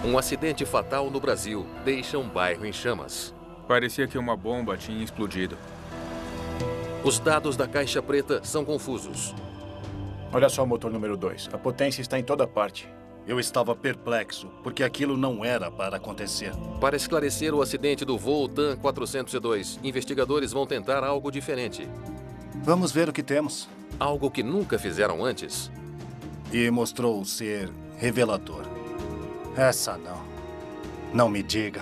Um acidente fatal no Brasil deixa um bairro em chamas. Parecia que uma bomba tinha explodido. Os dados da caixa preta são confusos. Olha só o motor número 2. A potência está em toda parte. Eu estava perplexo, porque aquilo não era para acontecer. Para esclarecer o acidente do voo TAM 402, investigadores vão tentar algo diferente. Vamos ver o que temos. Algo que nunca fizeram antes. E mostrou ser revelador. Essa não. Não me diga.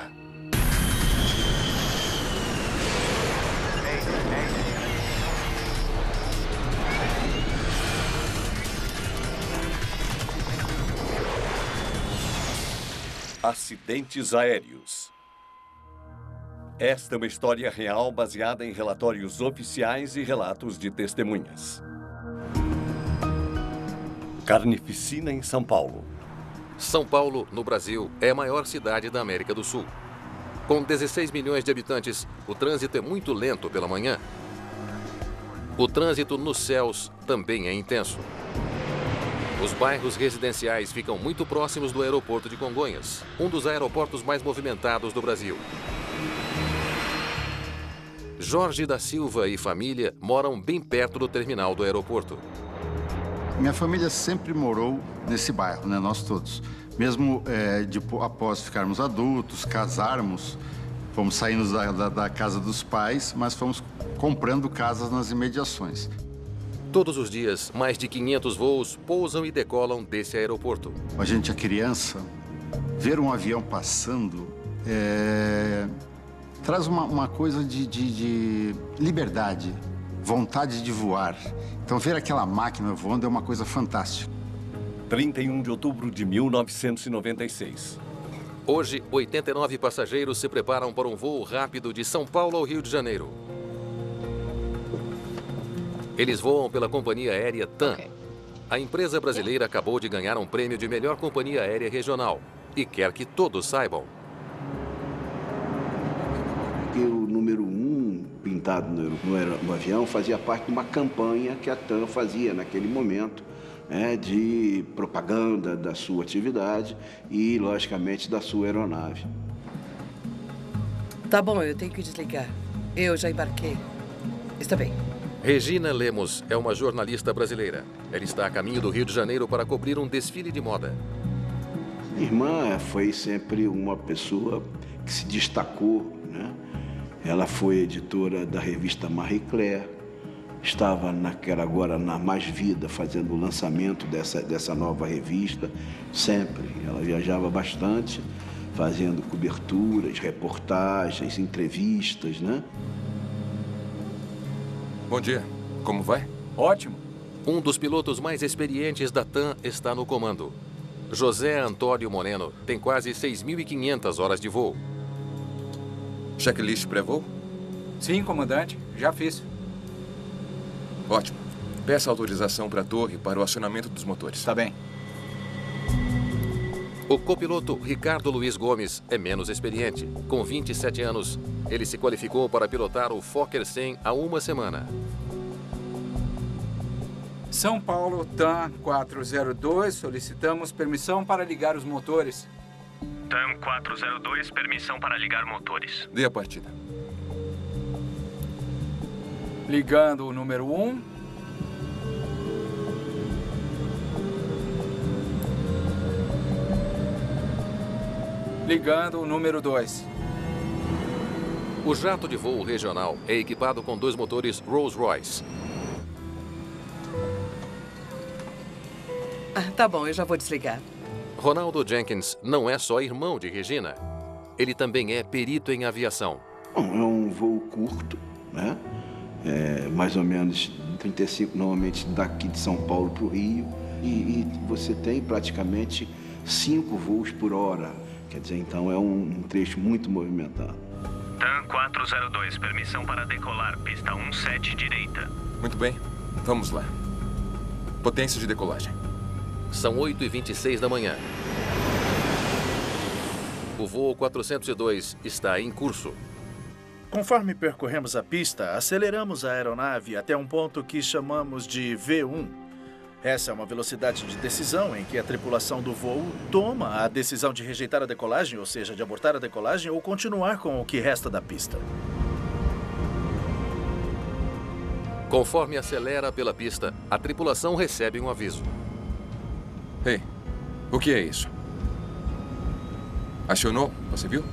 Acidentes aéreos. Esta é uma história real baseada em relatórios oficiais e relatos de testemunhas. Carnificina em São Paulo. São Paulo, no Brasil, é a maior cidade da América do Sul. Com 16 milhões de habitantes, o trânsito é muito lento pela manhã. O trânsito nos céus também é intenso. Os bairros residenciais ficam muito próximos do aeroporto de Congonhas, um dos aeroportos mais movimentados do Brasil. Jorge da Silva e família moram bem perto do terminal do aeroporto. Minha família sempre morou nesse bairro, né? Nós todos. Mesmo após ficarmos adultos, casarmos, fomos saindo da casa dos pais, mas fomos comprando casas nas imediações. Todos os dias, mais de 500 voos pousam e decolam desse aeroporto. A gente é criança, ver um avião passando traz uma coisa de liberdade, vontade de voar. Então, ver aquela máquina voando é uma coisa fantástica. 31 de outubro de 1996. Hoje, 89 passageiros se preparam para um voo rápido de São Paulo ao Rio de Janeiro. Eles voam pela companhia aérea TAM. A empresa brasileira acabou de ganhar um prêmio de melhor companhia aérea regional e quer que todos saibam. O número 1 pintado no avião fazia parte de uma campanha que a TAM fazia naquele momento, de propaganda da sua atividade e, logicamente, da sua aeronave. Tá bom, eu tenho que desligar. Eu já embarquei. Está bem. Regina Lemos é uma jornalista brasileira. Ela está a caminho do Rio de Janeiro para cobrir um desfile de moda. Minha irmã foi sempre uma pessoa que se destacou, né? Ela foi editora da revista Marie Claire, estava agora na Mais Vida, fazendo o lançamento dessa nova revista, sempre. Ela viajava bastante, fazendo coberturas, reportagens, entrevistas, né? Bom dia. Como vai? Ótimo. Um dos pilotos mais experientes da TAM está no comando. José Antônio Moreno tem quase 6.500 horas de voo. Checklist pré-voo? Sim, comandante. Já fiz. Ótimo. Peça autorização para a torre para o acionamento dos motores. Tá bem. O copiloto Ricardo Luiz Gomes é menos experiente. Com 27 anos, ele se qualificou para pilotar o Fokker 100 há uma semana. São Paulo, TAM 402, solicitamos permissão para ligar os motores. TAM 402, permissão para ligar motores. Dê a partida. Ligando o número 1. Ligando o número 2. O jato de voo regional é equipado com 2 motores Rolls-Royce. Tá bom, eu já vou desligar. Ronaldo Jenkins não é só irmão de Regina. Ele também é perito em aviação. Bom, é um voo curto, né? Mais ou menos 35, normalmente daqui de São Paulo para o Rio. E você tem praticamente 5 voos por hora. Quer dizer, então é um trecho muito movimentado. TAM 402, permissão para decolar, pista 17 direita. Muito bem, vamos lá. Potência de decolagem. São 8h26 da manhã. O voo 402 está em curso. Conforme percorremos a pista, aceleramos a aeronave até um ponto que chamamos de V1. Essa é uma velocidade de decisão em que a tripulação do voo toma a decisão de rejeitar a decolagem, ou seja, de abortar a decolagem ou continuar com o que resta da pista. Conforme acelera pela pista, a tripulação recebe um aviso. Ei, o que é isso? Acionou? Você viu?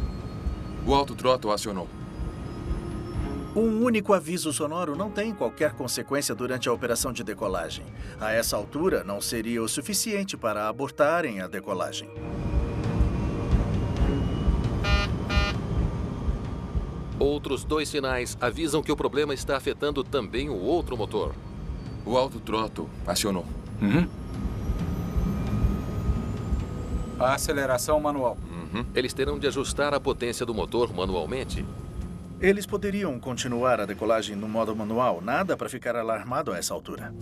O autothrottle acionou. Um único aviso sonoro não tem qualquer consequência durante a operação de decolagem. A essa altura, não seria o suficiente para abortarem a decolagem. Outros 2 sinais avisam que o problema está afetando também o outro motor. O autothrottle acionou. A aceleração manual. Eles terão de ajustar a potência do motor manualmente. Eles poderiam continuar a decolagem no modo manual. Nada para ficar alarmado a essa altura.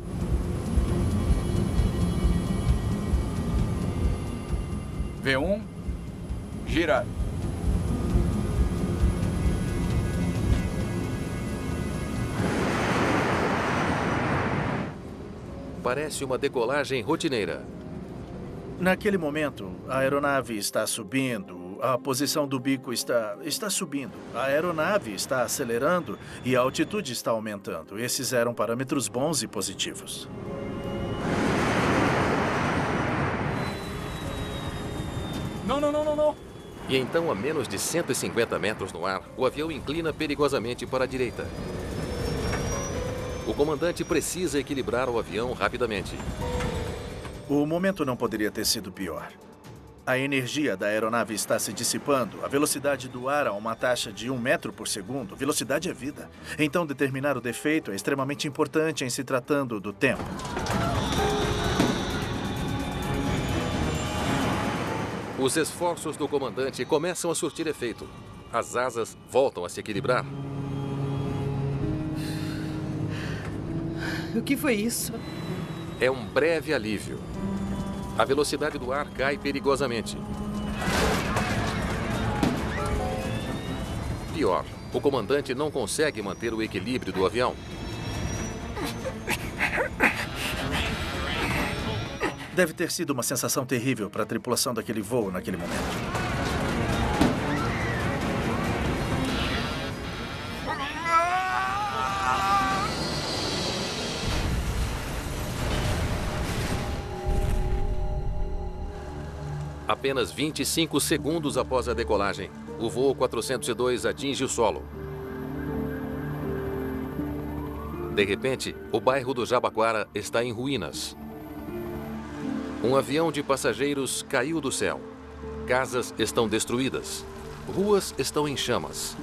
V1, girar. Parece uma decolagem rotineira. Naquele momento, a aeronave está subindo, a posição do bico está subindo, a aeronave está acelerando e a altitude está aumentando. Esses eram parâmetros bons e positivos. Não. E então, a menos de 150 metros no ar, o avião inclina perigosamente para a direita. O comandante precisa equilibrar o avião rapidamente. O momento não poderia ter sido pior. A energia da aeronave está se dissipando, a velocidade do ar a uma taxa de 1 metro por segundo. Velocidade é vida. Então, determinar o defeito é extremamente importante em se tratando do tempo. Os esforços do comandante começam a surtir efeito. As asas voltam a se equilibrar. O que foi isso? É um breve alívio. A velocidade do ar cai perigosamente. Pior, o comandante não consegue manter o equilíbrio do avião. Deve ter sido uma sensação terrível para a tripulação daquele voo naquele momento. Apenas 25 segundos após a decolagem, o voo 402 atinge o solo. De repente, o bairro do Jabaquara está em ruínas. Um avião de passageiros caiu do céu. Casas estão destruídas. Ruas estão em chamas.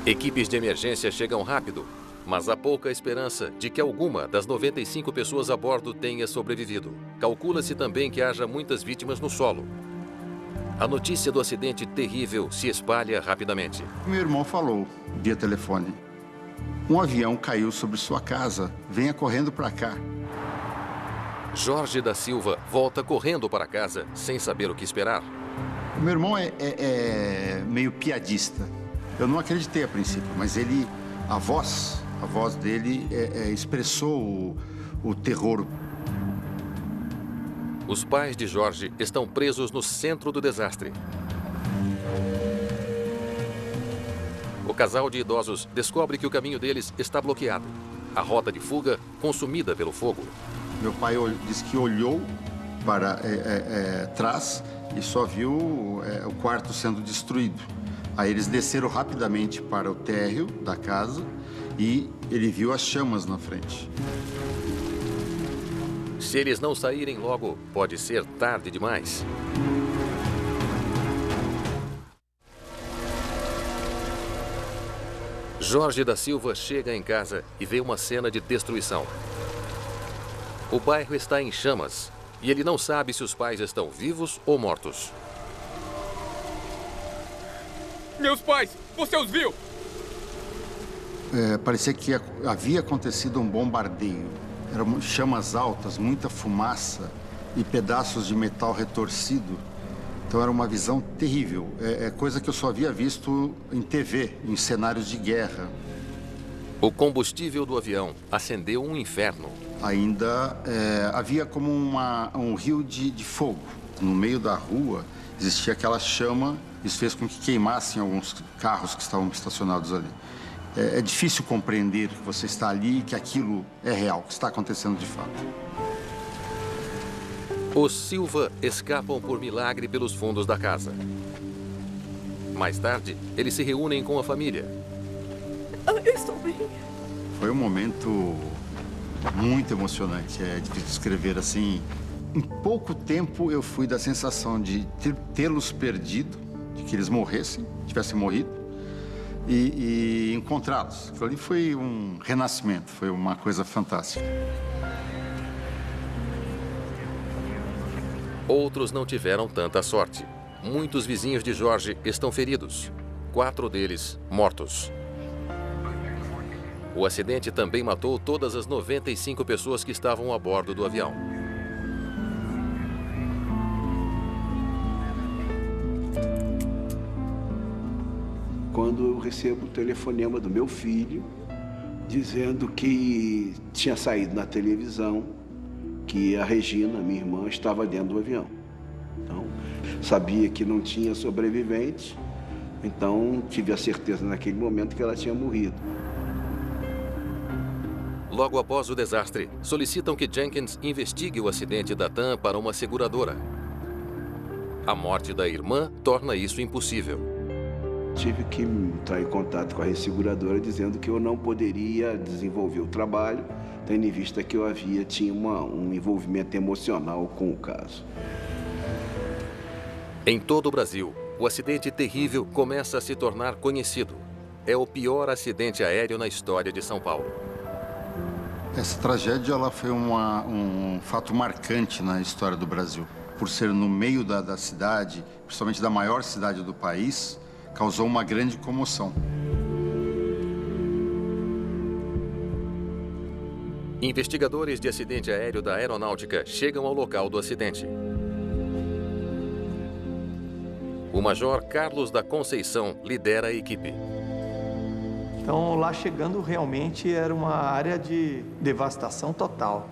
Equipes de emergência chegam rápido, mas há pouca esperança de que alguma das 95 pessoas a bordo tenha sobrevivido. Calcula-se também que haja muitas vítimas no solo. A notícia do acidente terrível se espalha rapidamente. Meu irmão falou via telefone: um avião caiu sobre sua casa, venha correndo para cá. Jorge da Silva volta correndo para casa sem saber o que esperar. O meu irmão é meio piadista. Eu não acreditei a princípio, mas a voz dele expressou o terror. Os pais de Jorge estão presos no centro do desastre. O casal de idosos descobre que o caminho deles está bloqueado. A rota de fuga consumida pelo fogo. Meu pai disse que olhou para trás e só viu o quarto sendo destruído. Aí eles desceram rapidamente para o térreo da casa e ele viu as chamas na frente. Se eles não saírem logo, pode ser tarde demais. Jorge da Silva chega em casa e vê uma cena de destruição. O bairro está em chamas e ele não sabe se os pais estão vivos ou mortos. Meus pais! Você os viu? Parecia que havia acontecido um bombardeio. Eram chamas altas, muita fumaça e pedaços de metal retorcido. Então era uma visão terrível. É coisa que eu só havia visto em TV, em cenários de guerra. O combustível do avião acendeu um inferno. Ainda havia como um rio de fogo. No meio da rua existia aquela chama, isso fez com que queimassem alguns carros que estavam estacionados ali. É difícil compreender que você está ali e que aquilo é real, que está acontecendo de fato. Os Silva escapam por milagre pelos fundos da casa. Mais tarde, eles se reúnem com a família. Eu estou bem. Foi um momento muito emocionante, é difícil descrever assim. Em pouco tempo eu fui da sensação de tê-los perdido, de que eles morressem, tivessem morrido, e encontrá-los. Aquilo ali foi um renascimento, foi uma coisa fantástica. Outros não tiveram tanta sorte. Muitos vizinhos de Jorge estão feridos. 4 deles mortos. O acidente também matou todas as 95 pessoas que estavam a bordo do avião. Quando eu recebo o telefonema do meu filho, dizendo que tinha saído na televisão, que a Regina, minha irmã, estava dentro do avião. Então, sabia que não tinha sobrevivente, então tive a certeza naquele momento que ela tinha morrido. Logo após o desastre, solicitam que Jenkins investigue o acidente da TAM para uma seguradora. A morte da irmã torna isso impossível. Tive que entrar em contato com a resseguradora dizendo que eu não poderia desenvolver o trabalho, tendo em vista que eu tinha um envolvimento emocional com o caso. Em todo o Brasil, o acidente terrível começa a se tornar conhecido. É o pior acidente aéreo na história de São Paulo. Essa tragédia ela foi um fato marcante na história do Brasil. Por ser no meio da cidade, principalmente da maior cidade do país, causou uma grande comoção. Investigadores de acidente aéreo da Aeronáutica chegam ao local do acidente. O Major Carlos da Conceição lidera a equipe. Então, lá chegando, realmente era uma área de devastação total.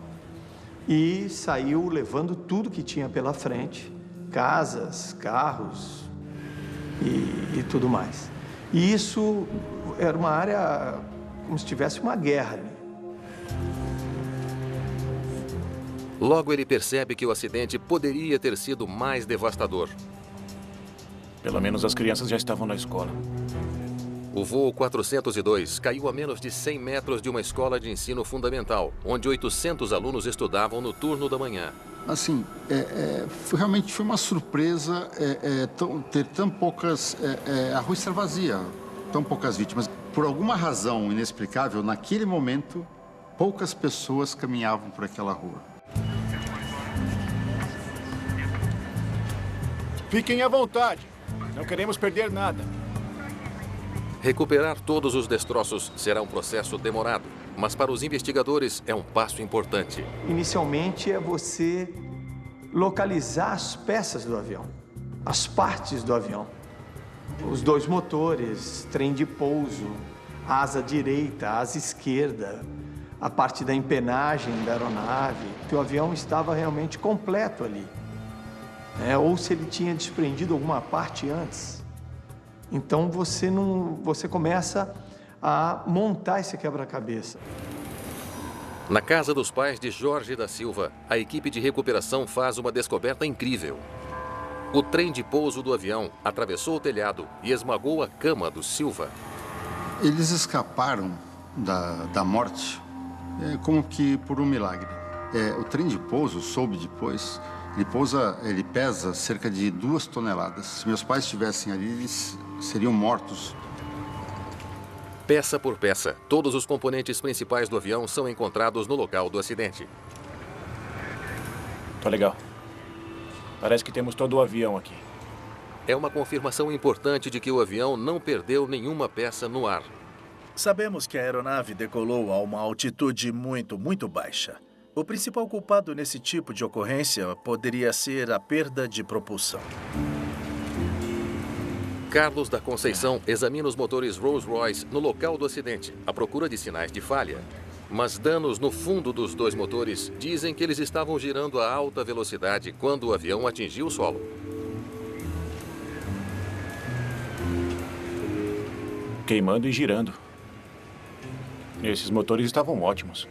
E saiu levando tudo que tinha pela frente, casas, carros e tudo mais. E isso era uma área como se tivesse uma guerra ali. Logo ele percebe que o acidente poderia ter sido mais devastador. Pelo menos as crianças já estavam na escola. O voo 402 caiu a menos de 100 metros de uma escola de ensino fundamental, onde 800 alunos estudavam no turno da manhã. Assim, realmente foi uma surpresa ter tão poucas... a rua estar vazia, tão poucas vítimas. Por alguma razão inexplicável, naquele momento, poucas pessoas caminhavam por aquela rua. Fiquem à vontade. Não queremos perder nada. Recuperar todos os destroços será um processo demorado, mas para os investigadores é um passo importante. Inicialmente é você localizar as peças do avião, as partes do avião. Os 2 motores, trem de pouso, asa direita, asa esquerda, a parte da empenagem da aeronave, que o avião estava realmente completo ali. Ou se ele tinha desprendido alguma parte antes. Então você começa a montar esse quebra-cabeça. Na casa dos pais de Jorge da Silva, a equipe de recuperação faz uma descoberta incrível. O trem de pouso do avião atravessou o telhado e esmagou a cama do Silva. Eles escaparam da morte como que por um milagre. O trem de pouso, soube depois, ele pesa cerca de 2 toneladas. Se meus pais estivessem ali, eles seriam mortos. Peça por peça, todos os componentes principais do avião são encontrados no local do acidente. Tá legal. Parece que temos todo o avião aqui. É uma confirmação importante de que o avião não perdeu nenhuma peça no ar. Sabemos que a aeronave decolou a uma altitude muito baixa. O principal culpado nesse tipo de ocorrência poderia ser a perda de propulsão. Carlos da Conceição examina os motores Rolls-Royce no local do acidente, à procura de sinais de falha. Mas danos no fundo dos dois motores dizem que eles estavam girando a alta velocidade quando o avião atingiu o solo. Queimando e girando. Esses motores estavam ótimos.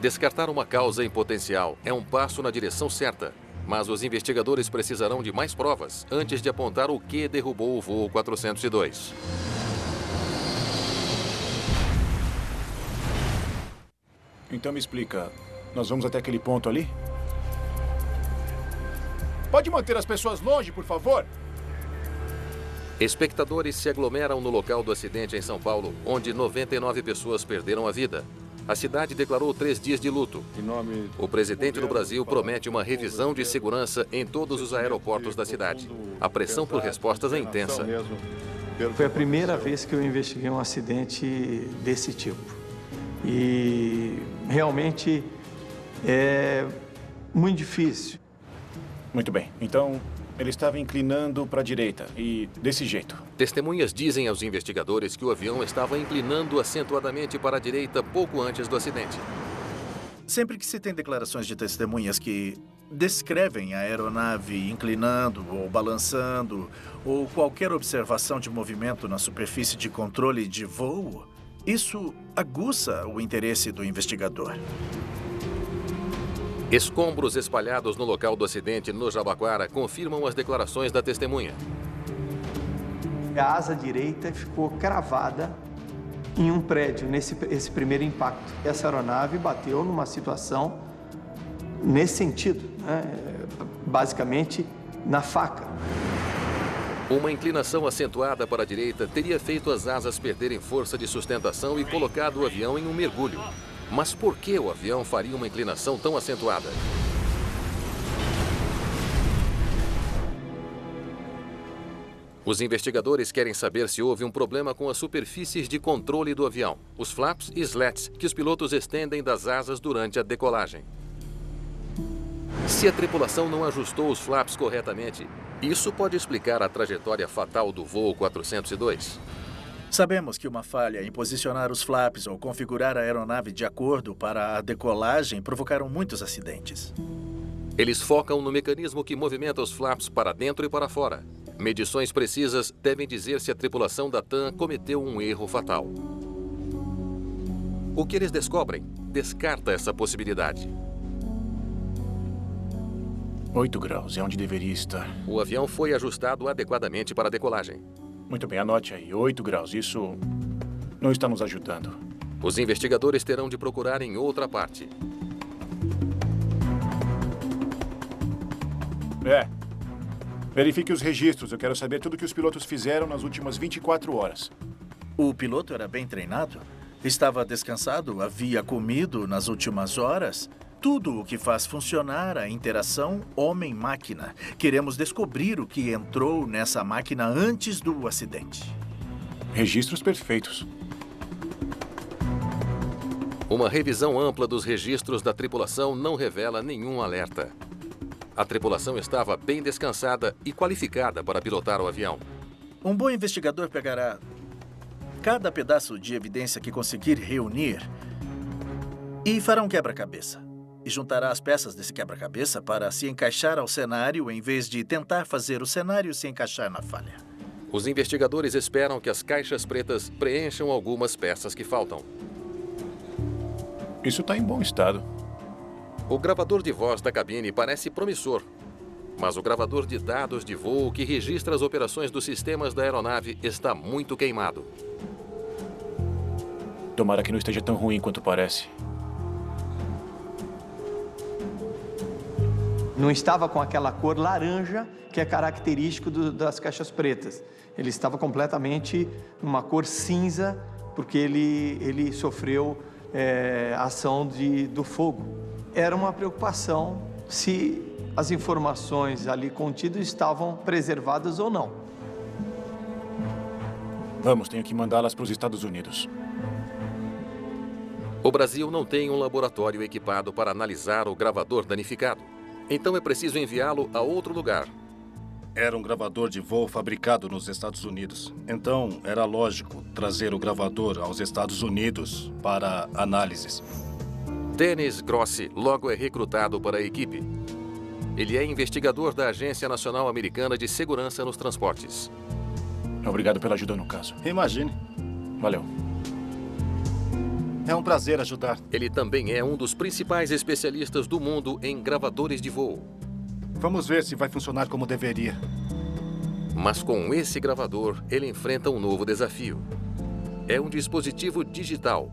Descartar uma causa em potencial é um passo na direção certa, mas os investigadores precisarão de mais provas antes de apontar o que derrubou o voo 402. Então me explica, nós vamos até aquele ponto ali? Pode manter as pessoas longe, por favor? Espectadores se aglomeram no local do acidente em São Paulo, onde 99 pessoas perderam a vida. A cidade declarou 3 dias de luto. O presidente do Brasil promete uma revisão de segurança em todos os aeroportos da cidade. A pressão por respostas é intensa. Foi a primeira vez que eu investiguei um acidente desse tipo. E realmente é muito difícil. Muito bem, então ele estava inclinando para a direita e desse jeito. Testemunhas dizem aos investigadores que o avião estava inclinando acentuadamente para a direita pouco antes do acidente. Sempre que se tem declarações de testemunhas que descrevem a aeronave inclinando ou balançando ou qualquer observação de movimento na superfície de controle de voo, isso aguça o interesse do investigador. Escombros espalhados no local do acidente no Jabaquara confirmam as declarações da testemunha. A asa direita ficou cravada em um prédio esse primeiro impacto. Essa aeronave bateu numa situação nesse sentido, né? Basicamente na faca. Uma inclinação acentuada para a direita teria feito as asas perderem força de sustentação e colocado o avião em um mergulho. Mas por que o avião faria uma inclinação tão acentuada? Os investigadores querem saber se houve um problema com as superfícies de controle do avião, os flaps e slats que os pilotos estendem das asas durante a decolagem. Se a tripulação não ajustou os flaps corretamente, isso pode explicar a trajetória fatal do voo 402. Sabemos que uma falha em posicionar os flaps ou configurar a aeronave de acordo para a decolagem provocaram muitos acidentes. Eles focam no mecanismo que movimenta os flaps para dentro e para fora. Medições precisas devem dizer se a tripulação da TAM cometeu um erro fatal. O que eles descobrem descarta essa possibilidade. 8 graus é onde deveria estar. O avião foi ajustado adequadamente para a decolagem. Muito bem, anote aí. 8 graus. Isso não está nos ajudando. Os investigadores terão de procurar em outra parte. Verifique os registros. Eu quero saber tudo o que os pilotos fizeram nas últimas 24 horas. O piloto era bem treinado? Estava descansado? Havia comido nas últimas horas? Tudo o que faz funcionar a interação homem-máquina. Queremos descobrir o que entrou nessa máquina antes do acidente. Registros perfeitos. Uma revisão ampla dos registros da tripulação não revela nenhum alerta. A tripulação estava bem descansada e qualificada para pilotar o avião. Um bom investigador pegará cada pedaço de evidência que conseguir reunir e fará um quebra-cabeça. E juntará as peças desse quebra-cabeça para se encaixar ao cenário em vez de tentar fazer o cenário se encaixar na falha. Os investigadores esperam que as caixas pretas preencham algumas peças que faltam. Isso está em bom estado. O gravador de voz da cabine parece promissor, mas o gravador de dados de voo que registra as operações dos sistemas da aeronave está muito queimado. Tomara que não esteja tão ruim quanto parece. Não estava com aquela cor laranja que é característico das caixas pretas. Ele estava completamente numa cor cinza porque ele sofreu ação do fogo. Era uma preocupação se as informações ali contidas estavam preservadas ou não. Vamos, tenho que mandá-las para os Estados Unidos. O Brasil não tem um laboratório equipado para analisar o gravador danificado. Então é preciso enviá-lo a outro lugar. era um gravador de voo fabricado nos Estados Unidos. Então, era lógico trazer o gravador aos Estados Unidos para análises. Dennis Grossi logo é recrutado para a equipe. Ele é investigador da Agência Nacional Americana de Segurança nos Transportes. Obrigado pela ajuda no caso. Imagine. Valeu. É um prazer ajudar. Ele também é um dos principais especialistas do mundo em gravadores de voo. Vamos ver se vai funcionar como deveria. Mas com esse gravador, ele enfrenta um novo desafio. É um dispositivo digital.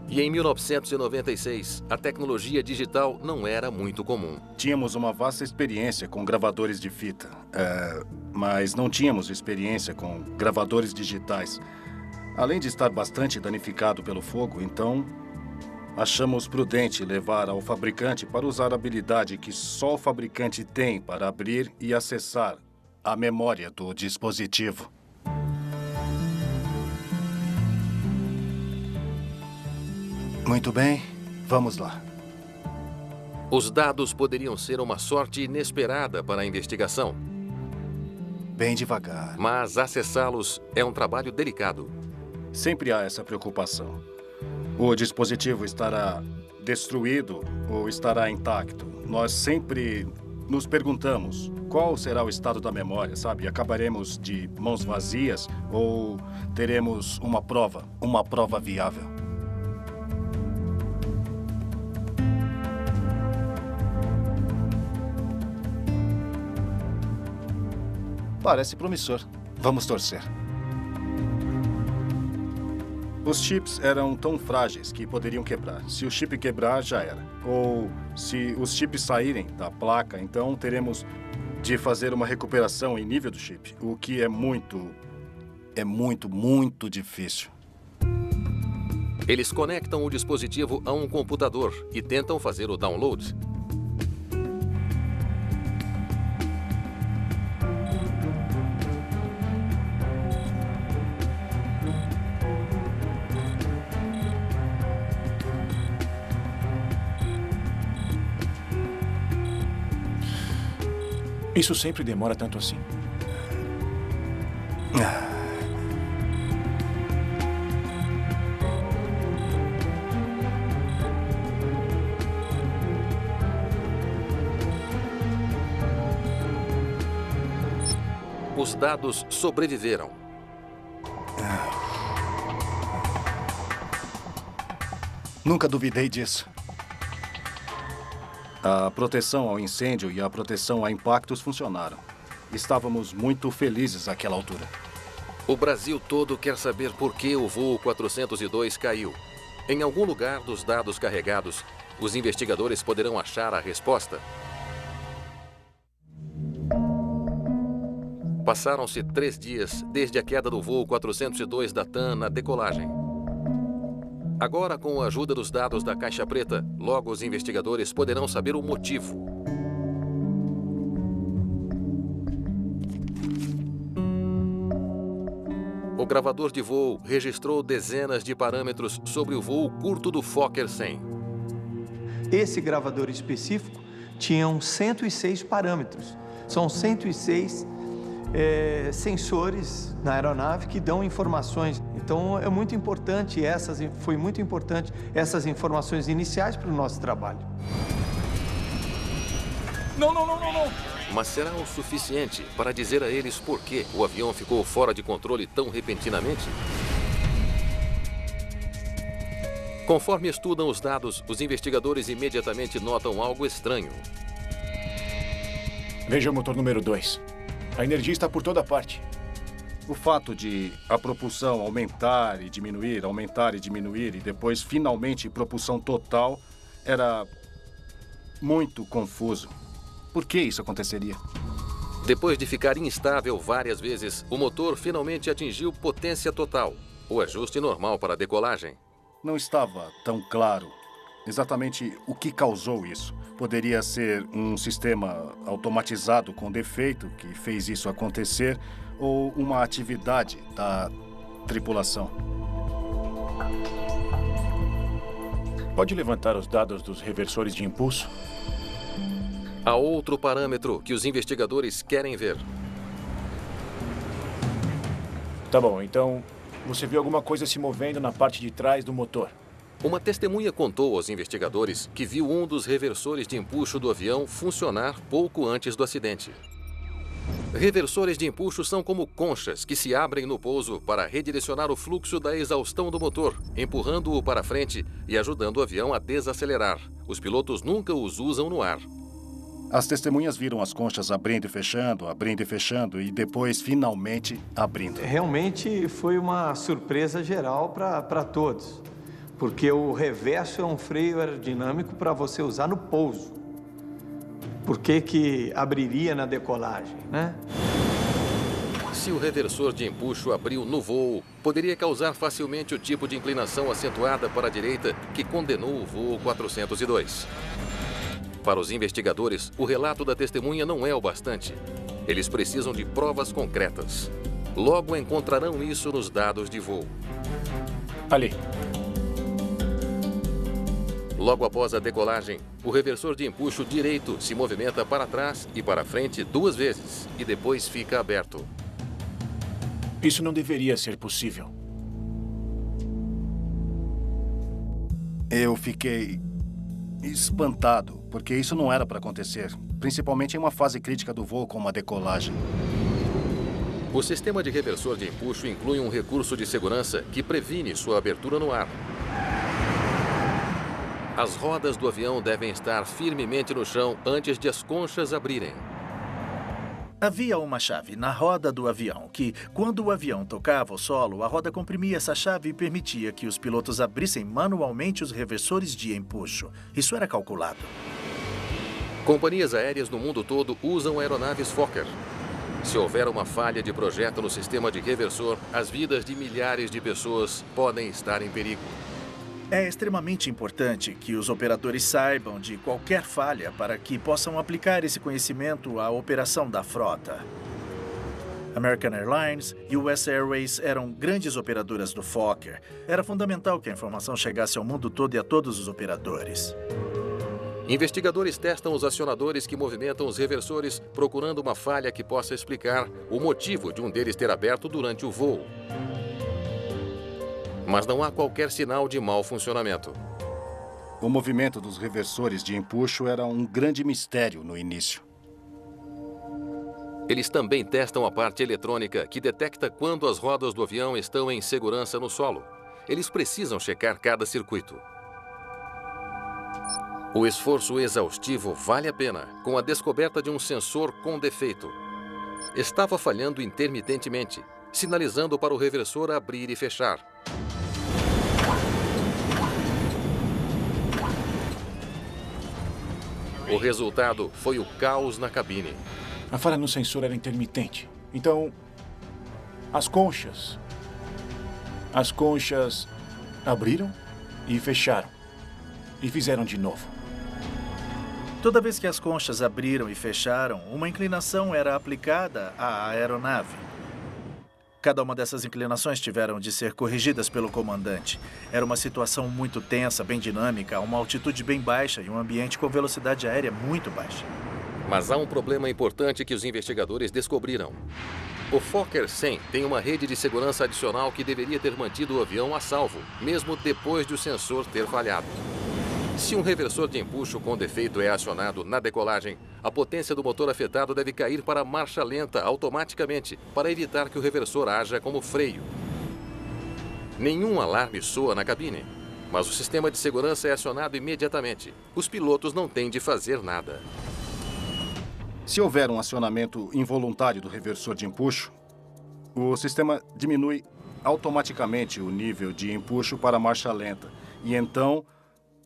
E em 1996, a tecnologia digital não era muito comum. Tínhamos uma vasta experiência com gravadores de fita, mas não tínhamos experiência com gravadores digitais. Além de estar bastante danificado pelo fogo, então achamos prudente levar ao fabricante para usar a habilidade que só o fabricante tem para abrir e acessar a memória do dispositivo. Muito bem, vamos lá. Os dados poderiam ser uma sorte inesperada para a investigação. Bem devagar. Mas acessá-los é um trabalho delicado. Sempre há essa preocupação. O dispositivo estará destruído ou estará intacto? Nós sempre nos perguntamos qual será o estado da memória, sabe? Acabaremos de mãos vazias ou teremos uma prova viável? Parece promissor. Vamos torcer. Os chips eram tão frágeis que poderiam quebrar. Se o chip quebrar, já era. Ou se os chips saírem da placa, então teremos de fazer uma recuperação em nível do chip, o que é muito difícil. Eles conectam o dispositivo a um computador e tentam fazer o download. Isso sempre demora tanto assim. Os dados sobreviveram. Nunca duvidei disso. A proteção ao incêndio e a proteção a impactos funcionaram. Estávamos muito felizes àquela altura. O Brasil todo quer saber por que o voo 402 caiu. Em algum lugar dos dados carregados, os investigadores poderão achar a resposta. Passaram-se 3 dias desde a queda do voo 402 da TAM na decolagem. Agora, com a ajuda dos dados da Caixa Preta, logo os investigadores poderão saber o motivo. O gravador de voo registrou dezenas de parâmetros sobre o voo curto do Fokker 100. Esse gravador específico tinha 106 parâmetros. São 106 sensores na aeronave que dão informações. Então, é muito importante foi muito importante essas informações iniciais para o nosso trabalho. Não. Mas será o suficiente para dizer a eles por que o avião ficou fora de controle tão repentinamente? Conforme estudam os dados, os investigadores imediatamente notam algo estranho. Veja o motor número 2. A energia está por toda parte. O fato de a propulsão aumentar e diminuir, e depois, finalmente, propulsão total, era muito confuso. Por que isso aconteceria? Depois de ficar instável várias vezes, o motor finalmente atingiu potência total, o ajuste normal para a decolagem. Não estava tão claro exatamente o que causou isso. Poderia ser um sistema automatizado com defeito que fez isso acontecer ou uma atividade da tripulação. Pode levantar os dados dos reversores de impulso? Há outro parâmetro que os investigadores querem ver. Tá bom, então você viu alguma coisa se movendo na parte de trás do motor? Uma testemunha contou aos investigadores que viu um dos reversores de empuxo do avião funcionar pouco antes do acidente. Reversores de empuxo são como conchas que se abrem no pouso para redirecionar o fluxo da exaustão do motor, empurrando-o para frente e ajudando o avião a desacelerar. Os pilotos nunca os usam no ar. As testemunhas viram as conchas abrindo e fechando e depois, finalmente, abrindo. Realmente foi uma surpresa geral para todos, porque o reverso é um freio aerodinâmico para você usar no pouso. Por que abriria na decolagem, né? Se o reversor de empuxo abriu no voo, poderia causar facilmente o tipo de inclinação acentuada para a direita que condenou o voo 402. Para os investigadores, o relato da testemunha não é o bastante. Eles precisam de provas concretas. Logo encontrarão isso nos dados de voo. Ali. Logo após a decolagem, o reversor de empuxo direito se movimenta para trás e para frente 2 vezes e depois fica aberto. Isso não deveria ser possível. Eu fiquei espantado, porque isso não era para acontecer, principalmente em uma fase crítica do voo como a decolagem. O sistema de reversor de empuxo inclui um recurso de segurança que previne sua abertura no ar. As rodas do avião devem estar firmemente no chão antes de as conchas abrirem. Havia uma chave na roda do avião que, quando o avião tocava o solo, a roda comprimia essa chave e permitia que os pilotos abrissem manualmente os reversores de empuxo. Isso era calculado. Companhias aéreas no mundo todo usam aeronaves Fokker. Se houver uma falha de projeto no sistema de reversor, as vidas de milhares de pessoas podem estar em perigo. É extremamente importante que os operadores saibam de qualquer falha para que possam aplicar esse conhecimento à operação da frota. American Airlines e US Airways eram grandes operadoras do Fokker. Era fundamental que a informação chegasse ao mundo todo e a todos os operadores. Investigadores testam os acionadores que movimentam os reversores, procurando uma falha que possa explicar o motivo de um deles ter aberto durante o voo. Mas não há qualquer sinal de mau funcionamento. O movimento dos reversores de empuxo era um grande mistério no início. Eles também testam a parte eletrônica, que detecta quando as rodas do avião estão em segurança no solo. Eles precisam checar cada circuito. O esforço exaustivo vale a pena, com a descoberta de um sensor com defeito. Estava falhando intermitentemente, sinalizando para o reversor abrir e fechar. O resultado foi o caos na cabine. A falha no sensor era intermitente. Então, as conchas abriram e fecharam. E fizeram de novo. Toda vez que as conchas abriram e fecharam, uma inclinação era aplicada à aeronave. Cada uma dessas inclinações tiveram de ser corrigidas pelo comandante. Era uma situação muito tensa, bem dinâmica, a uma altitude bem baixa e um ambiente com velocidade aérea muito baixa. Mas há um problema importante que os investigadores descobriram. O Fokker 100 tem uma rede de segurança adicional que deveria ter mantido o avião a salvo, mesmo depois de o sensor ter falhado. Se um reversor de empuxo com defeito é acionado na decolagem, a potência do motor afetado deve cair para marcha lenta automaticamente, para evitar que o reversor haja como freio. Nenhum alarme soa na cabine, mas o sistema de segurança é acionado imediatamente. Os pilotos não têm de fazer nada. Se houver um acionamento involuntário do reversor de empuxo, o sistema diminui automaticamente o nível de empuxo para marcha lenta e então,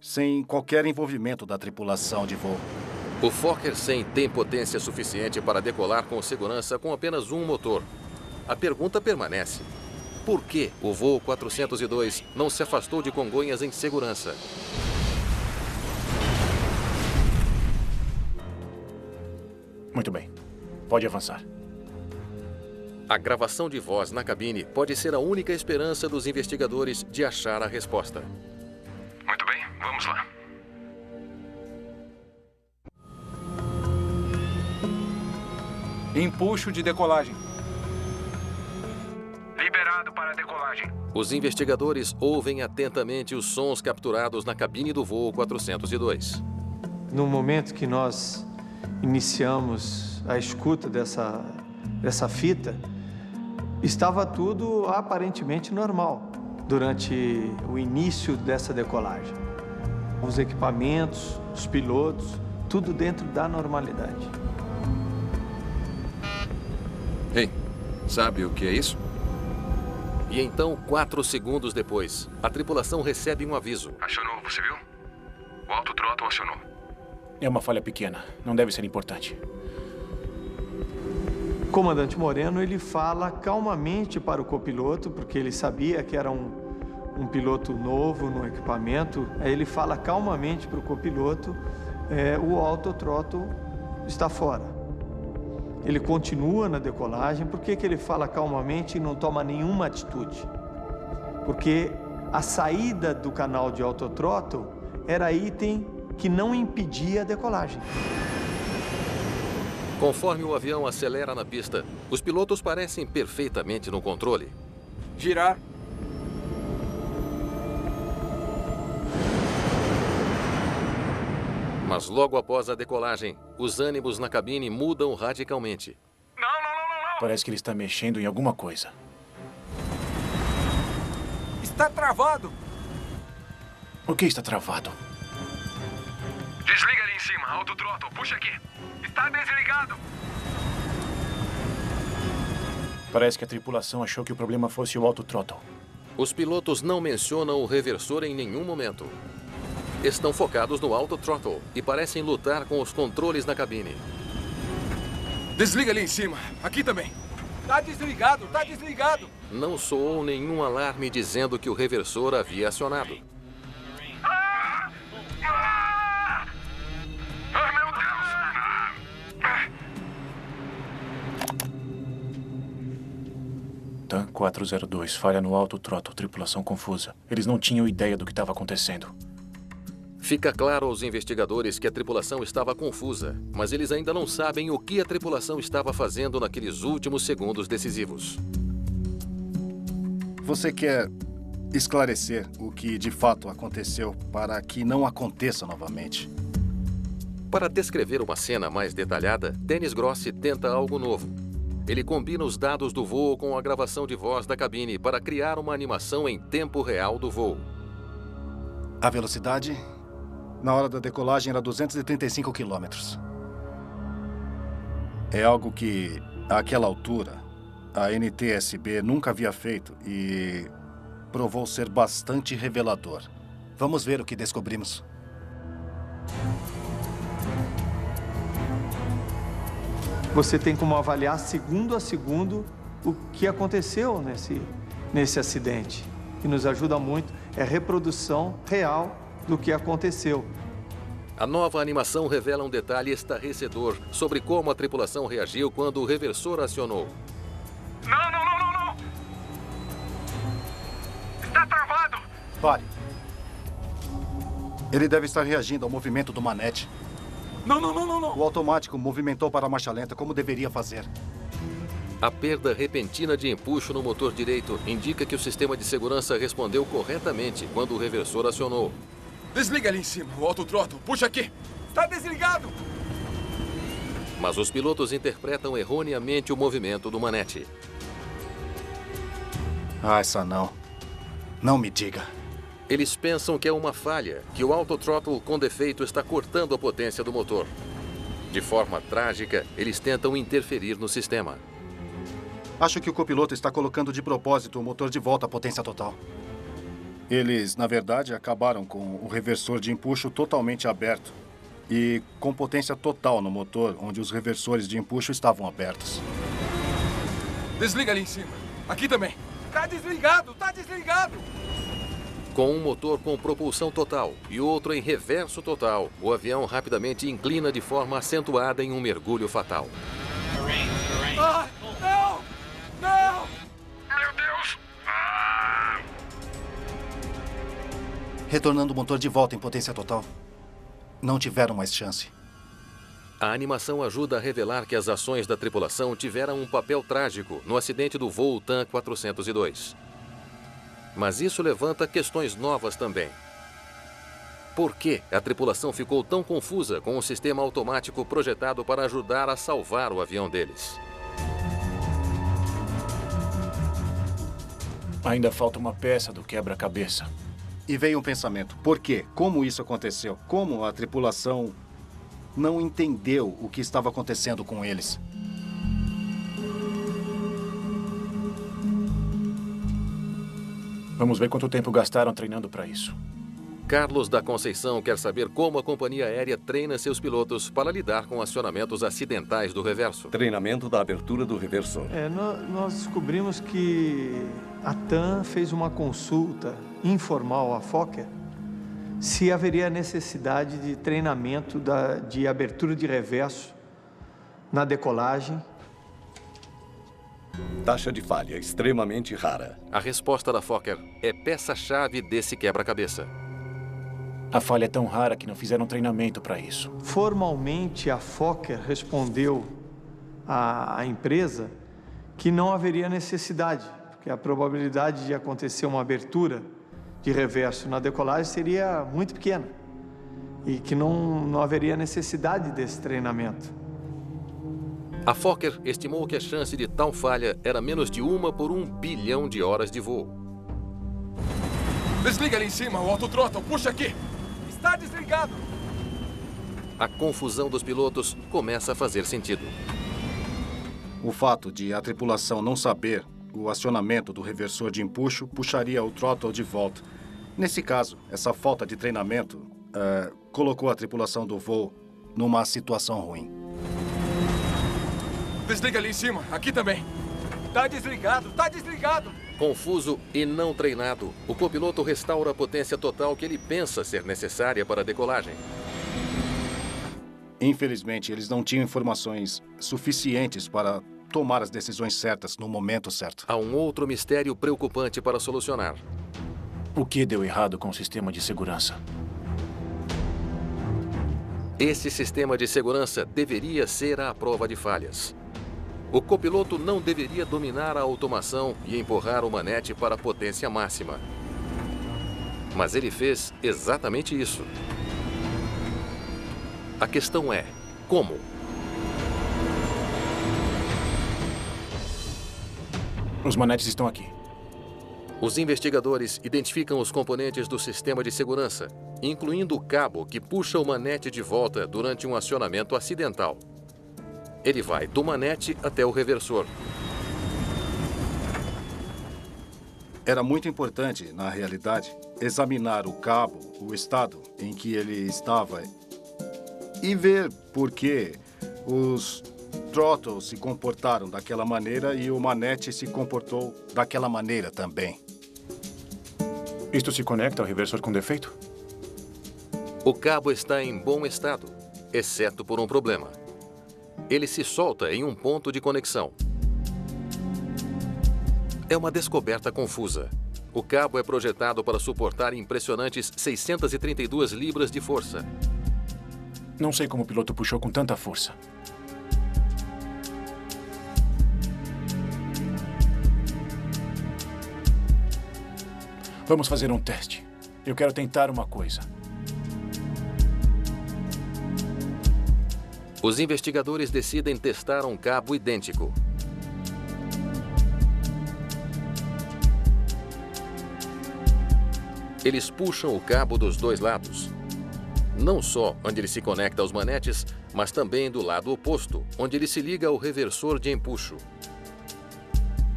sem qualquer envolvimento da tripulação de voo. O Fokker 100 tem potência suficiente para decolar com segurança com apenas um motor. A pergunta permanece: por que o voo 402 não se afastou de Congonhas em segurança? Muito bem. Pode avançar. A gravação de voz na cabine pode ser a única esperança dos investigadores de achar a resposta. Muito bem, vamos lá. Empuxo de decolagem. para a decolagem. Os investigadores ouvem atentamente os sons capturados na cabine do voo 402. No momento que nós iniciamos a escuta dessa fita, estava tudo aparentemente normal durante o início dessa decolagem. Os equipamentos, os pilotos, tudo dentro da normalidade. Ei, sabe o que é isso? E então, 4 segundos depois, a tripulação recebe um aviso. Acionou, você viu? O autothrottle acionou. É uma falha pequena, não deve ser importante. O comandante Moreno, ele fala calmamente para o copiloto, porque ele sabia que era um piloto novo no equipamento. Aí ele fala calmamente para o copiloto, o autothrottle está fora. Ele continua na decolagem. Por que ele fala calmamente e não toma nenhuma atitude? Porque a saída do canal de autothrottle era item que não impedia a decolagem. Conforme o avião acelera na pista, os pilotos parecem perfeitamente no controle. Girar. Mas logo após a decolagem, os ânimos na cabine mudam radicalmente. Não. Parece que ele está mexendo em alguma coisa. Está travado. O que está travado? Desliga ali em cima, autothrottle, puxa aqui. Está desligado. Parece que a tripulação achou que o problema fosse o autothrottle. Os pilotos não mencionam o reversor em nenhum momento. Estão focados no autothrottle e parecem lutar com os controles na cabine. Desliga ali em cima. Aqui também. Tá desligado, tá desligado. Não soou nenhum alarme dizendo que o reversor havia acionado. Meu Deus! TAM 402, falha no autothrottle, tripulação confusa. Eles não tinham ideia do que estava acontecendo. Fica claro aos investigadores que a tripulação estava confusa, mas eles ainda não sabem o que a tripulação estava fazendo naqueles últimos segundos decisivos. Você quer esclarecer o que de fato aconteceu para que não aconteça novamente? Para descrever uma cena mais detalhada, Dennis Grossi tenta algo novo. Ele combina os dados do voo com a gravação de voz da cabine para criar uma animação em tempo real do voo. A velocidade, na hora da decolagem, era 235 quilômetros. É algo que, àquela altura, a NTSB nunca havia feito e provou ser bastante revelador. Vamos ver o que descobrimos. Você tem como avaliar segundo a segundo o que aconteceu nesse acidente. Que nos ajuda muito, é a reprodução real do que aconteceu. A nova animação revela um detalhe estarrecedor sobre como a tripulação reagiu quando o reversor acionou. Não! Está travado! Pare. Ele deve estar reagindo ao movimento do manete. Não! O automático movimentou para a marcha lenta como deveria fazer. A perda repentina de empuxo no motor direito indica que o sistema de segurança respondeu corretamente quando o reversor acionou. Desliga ali em cima, o autothrottle. Puxa aqui. Está desligado. Mas os pilotos interpretam erroneamente o movimento do manete. Essa não. Não me diga. Eles pensam que é uma falha, que o autothrottle com defeito está cortando a potência do motor. De forma trágica, eles tentam interferir no sistema. Acho que o copiloto está colocando de propósito o motor de volta à potência total. Eles, na verdade, acabaram com o reversor de empuxo totalmente aberto e com potência total no motor, onde os reversores de empuxo estavam abertos. Desliga ali em cima. Aqui também. Tá desligado! Com um motor com propulsão total e outro em reverso total, o avião rapidamente inclina de forma acentuada em um mergulho fatal. Não! Meu Deus! Retornando o motor de volta em potência total. Não tiveram mais chance. A animação ajuda a revelar que as ações da tripulação tiveram um papel trágico no acidente do voo TAM 402. Mas isso levanta questões novas também. Por que a tripulação ficou tão confusa com um sistema automático projetado para ajudar a salvar o avião deles? Ainda falta uma peça do quebra-cabeça. E veio um pensamento. Por quê? Como isso aconteceu? Como a tripulação não entendeu o que estava acontecendo com eles? Vamos ver quanto tempo gastaram treinando para isso. Carlos da Conceição quer saber como a companhia aérea treina seus pilotos para lidar com acionamentos acidentais do reverso. Treinamento da abertura do reversor. Nós descobrimos que a TAM fez uma consulta informal à Fokker se haveria necessidade de treinamento de abertura de reverso na decolagem. Taxa de falha extremamente rara. A resposta da Fokker é peça-chave desse quebra-cabeça. A falha é tão rara que não fizeram treinamento para isso. Formalmente, a Fokker respondeu à empresa que não haveria necessidade, porque a probabilidade de acontecer uma abertura de reverso na decolagem seria muito pequena e que não haveria necessidade desse treinamento. A Fokker estimou que a chance de tal falha era menos de 1 por 1 bilhão de horas de voo. Desliga ali em cima, o autothrottle. Puxa aqui. Está desligado. A confusão dos pilotos começa a fazer sentido. O fato de a tripulação não saber o acionamento do reversor de empuxo puxaria o throttle de volta. Nesse caso, essa falta de treinamento colocou a tripulação do voo numa situação ruim. Desliga ali em cima, aqui também. Tá desligado, tá desligado. Confuso e não treinado, o copiloto restaura a potência total que ele pensa ser necessária para a decolagem. Infelizmente, eles não tinham informações suficientes para tomar as decisões certas no momento certo. Há um outro mistério preocupante para solucionar. O que deu errado com o sistema de segurança? Esse sistema de segurança deveria ser à prova de falhas. O copiloto não deveria dominar a automação e empurrar o manete para a potência máxima. Mas ele fez exatamente isso. A questão é, como? Os manetes estão aqui. Os investigadores identificam os componentes do sistema de segurança, incluindo o cabo que puxa o manete de volta durante um acionamento acidental. Ele vai do manete até o reversor. Era muito importante, na realidade, examinar o cabo, o estado em que ele estava e ver por que os throttles se comportaram daquela maneira e o manete se comportou daquela maneira também. Isto se conecta ao reversor com defeito? O cabo está em bom estado, exceto por um problema. Ele se solta em um ponto de conexão. É uma descoberta confusa. O cabo é projetado para suportar impressionantes 632 libras de força. Não sei como o piloto puxou com tanta força. Vamos fazer um teste. Eu quero tentar uma coisa. Os investigadores decidem testar um cabo idêntico. Eles puxam o cabo dos dois lados. Não só onde ele se conecta aos manetes, mas também do lado oposto, onde ele se liga ao reversor de empuxo.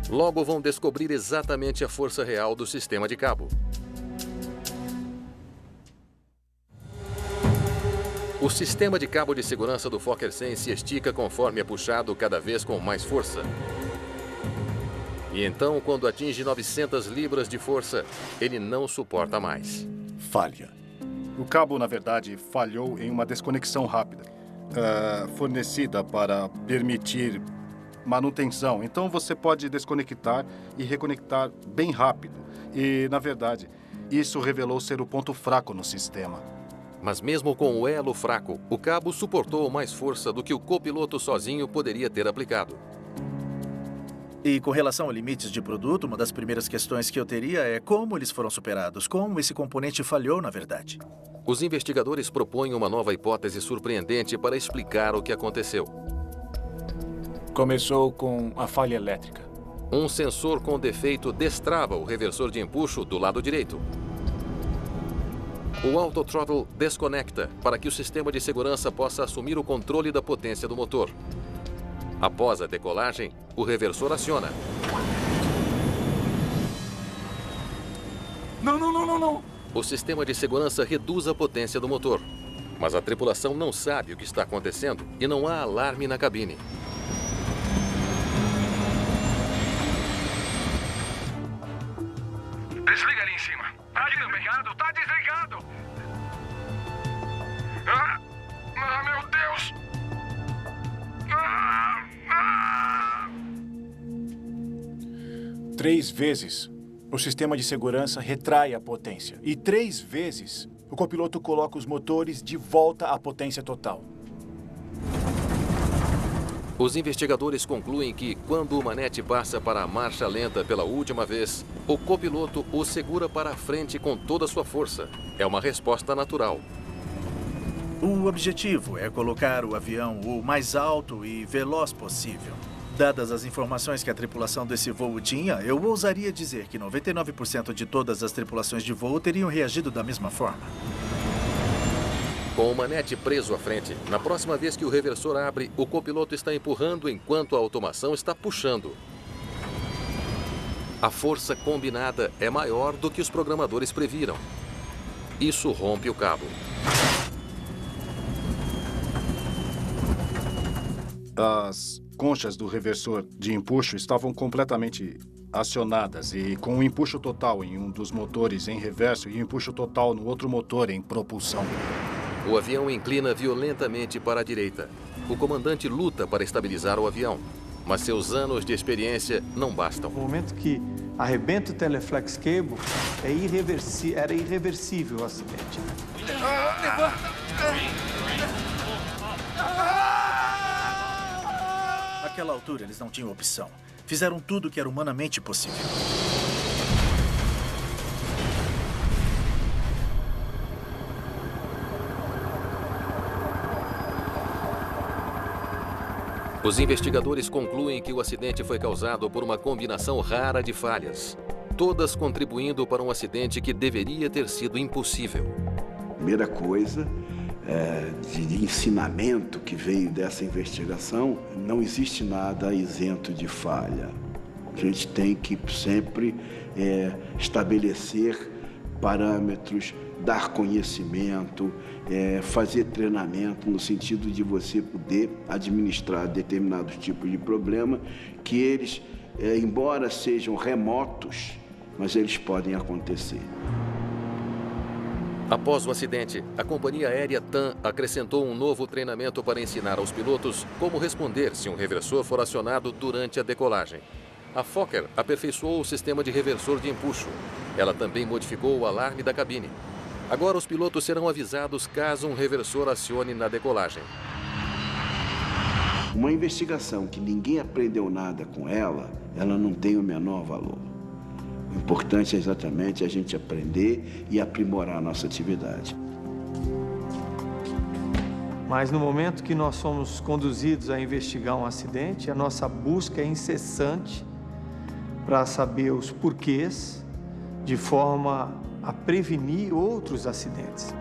Logo vão descobrir exatamente a força real do sistema de cabo. O sistema de cabo de segurança do Fokker 100 se estica conforme é puxado cada vez com mais força. E então, quando atinge 900 libras de força, ele não suporta mais. Falha. O cabo, na verdade, falhou em uma desconexão rápida, fornecida para permitir manutenção. Então, você pode desconectar e reconectar bem rápido. E, na verdade, isso revelou ser o ponto fraco no sistema. Mas mesmo com o elo fraco, o cabo suportou mais força do que o copiloto sozinho poderia ter aplicado. E com relação a limites de produto, uma das primeiras questões que eu teria é como eles foram superados, como esse componente falhou, na verdade. Os investigadores propõem uma nova hipótese surpreendente para explicar o que aconteceu. Começou com a falha elétrica. Um sensor com defeito destrava o reversor de empuxo do lado direito. O autothrottle desconecta para que o sistema de segurança possa assumir o controle da potência do motor. Após a decolagem, o reversor aciona. Não. O sistema de segurança reduz a potência do motor. Mas a tripulação não sabe o que está acontecendo e não há alarme na cabine. Desliga ali em cima. Tá desligado, tá desligado. Meu Deus. 3 vezes, o sistema de segurança retrai a potência. E 3 vezes, o copiloto coloca os motores de volta à potência total. Os investigadores concluem que, quando o manete passa para a marcha lenta pela última vez, o copiloto o segura para a frente com toda a sua força. É uma resposta natural. O objetivo é colocar o avião o mais alto e veloz possível. Dadas as informações que a tripulação desse voo tinha, eu ousaria dizer que 99% de todas as tripulações de voo teriam reagido da mesma forma. Com o manete preso à frente, na próxima vez que o reversor abre, o copiloto está empurrando enquanto a automação está puxando. A força combinada é maior do que os programadores previram. Isso rompe o cabo. As conchas do reversor de empuxo estavam completamente acionadas e com o empuxo total em um dos motores em reverso e o empuxo total no outro motor em propulsão. O avião inclina violentamente para a direita. O comandante luta para estabilizar o avião, mas seus anos de experiência não bastam. No momento que arrebenta o teleflex cable, era irreversível o acidente. Naquela altura, eles não tinham opção. Fizeram tudo o que era humanamente possível. Os investigadores concluem que o acidente foi causado por uma combinação rara de falhas, todas contribuindo para um acidente que deveria ter sido impossível. Primeira coisa de ensinamento que veio dessa investigação, não existe nada isento de falha. A gente tem que sempre estabelecer parâmetros, dar conhecimento, fazer treinamento no sentido de você poder administrar determinados tipos de problema que eles, embora sejam remotos, mas eles podem acontecer. Após o acidente, a companhia aérea TAM acrescentou um novo treinamento para ensinar aos pilotos como responder se um reversor for acionado durante a decolagem. A Fokker aperfeiçoou o sistema de reversor de empuxo. Ela também modificou o alarme da cabine. Agora os pilotos serão avisados caso um reversor acione na decolagem. Uma investigação que ninguém aprendeu nada com ela não tem o menor valor. O importante é exatamente a gente aprender e aprimorar a nossa atividade. Mas no momento que nós somos conduzidos a investigar um acidente, a nossa busca é incessante para saber os porquês, de forma a prevenir outros acidentes.